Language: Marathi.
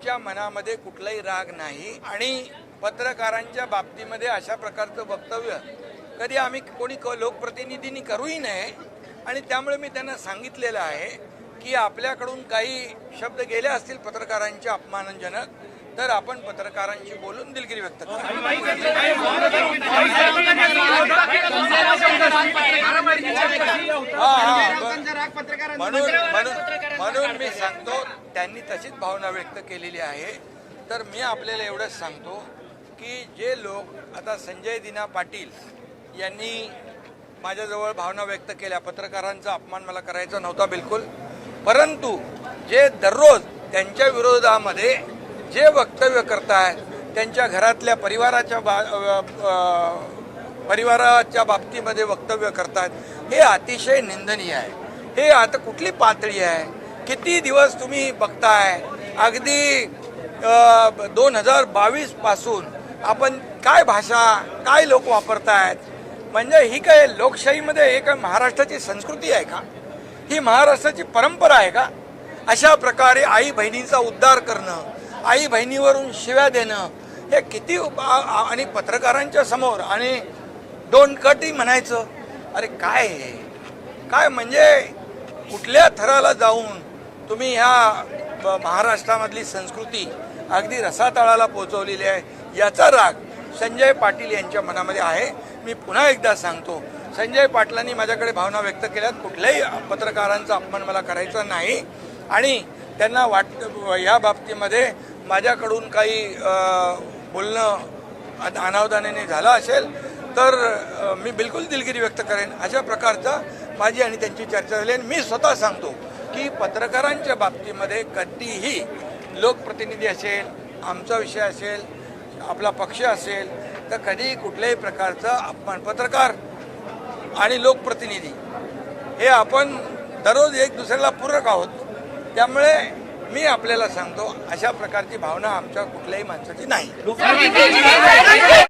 आमच्या मनामध्ये कुठलाही राग नाही आणि पत्रकारांच्या बाबतीमध्ये अशा प्रकारचं वक्तव्य कधी आम्ही कोणी लोकप्रतिनिधींनी करूही नये आणि त्यामुळे मी त्यांना सांगितलेलं आहे की आपल्याकडून काही शब्द गेले असतील पत्रकारांच्या अपमानजनक तर आपण पत्रकारांशी बोलून दिलगिरी व्यक्त करू। म्हणून मी सांगतो त्यांनी तशीच भावना व्यक्त केलेली आहे। तर मी आपल्याला एवढंच सांगतो की जे लोक आता संजय दिना पाटील यांनी माझ्याजवळ भावना व्यक्त केल्या, पत्रकारांचा अपमान मला करायचा नव्हता बिलकुल, परंतु जे दररोज त्यांच्या विरोधामध्ये जे वक्तव्य करतायत त्यांच्या घरातल्या परिवाराच्या बाबतीमध्ये वक्तव्य करतात हे अतिशय निंदनीय आहे। हे आता कुठली पातळी आहे? किती दिवस तुम्ही बघताय? अगदी 2022 पासून आपण काय भाषा काय लोक वापरतायत? म्हणजे ही काय लोकशाहीमध्ये एक महाराष्ट्राची संस्कृती आहे का? ही महाराष्ट्राची परंपरा आहे का? अशा प्रकारे आई बहिणीचा उद्धार करणं, आई बहिणीवरून शिव्या देणं हे किती आणि पत्रकारांच्या समोर आणि दोन कटी म्हणायचं, अरे काय हे काय? म्हणजे कुठल्या थराला जाऊन तुम्ही ह्या महाराष्ट्रामधली संस्कृती अगदी रसातळाला पोहोचवलेली आहे याचा राग संजय पाटील यांच्या मनामध्ये आहे। मी पुन्हा एकदा सांगतो, संजय पाटलांनी माझ्याकडे भावना व्यक्त केल्यात, कुठल्याही पत्रकारांचा अपमान मला करायचा नाही आणि त्यांना या बाबतीमध्ये माझ्याकडून काही बोलणं अनावधानाने झालं असेल तर मी बिलकुल दिलगिरी व्यक्त करेन। अशा प्रकारचा माझी आणि त्यांची चर्चा झाली आणि मी स्वतः सांगतो की पत्रकारांच्या बाबतीमध्ये कधीही लोकप्रतिनिधी असेल, आमचा विषय असेल, आपला पक्ष असेल तर कधी कुठल्याही प्रकारचा अपमान, पत्रकार आणि लोकप्रतिनिधी हे आपण दररोज एक दुसऱ्याला पूरक आहोत, त्यामुळे मी आपल्याला सांगतो अशा प्रकारची भावना आमच्या कुठल्याही माणसाची नाही।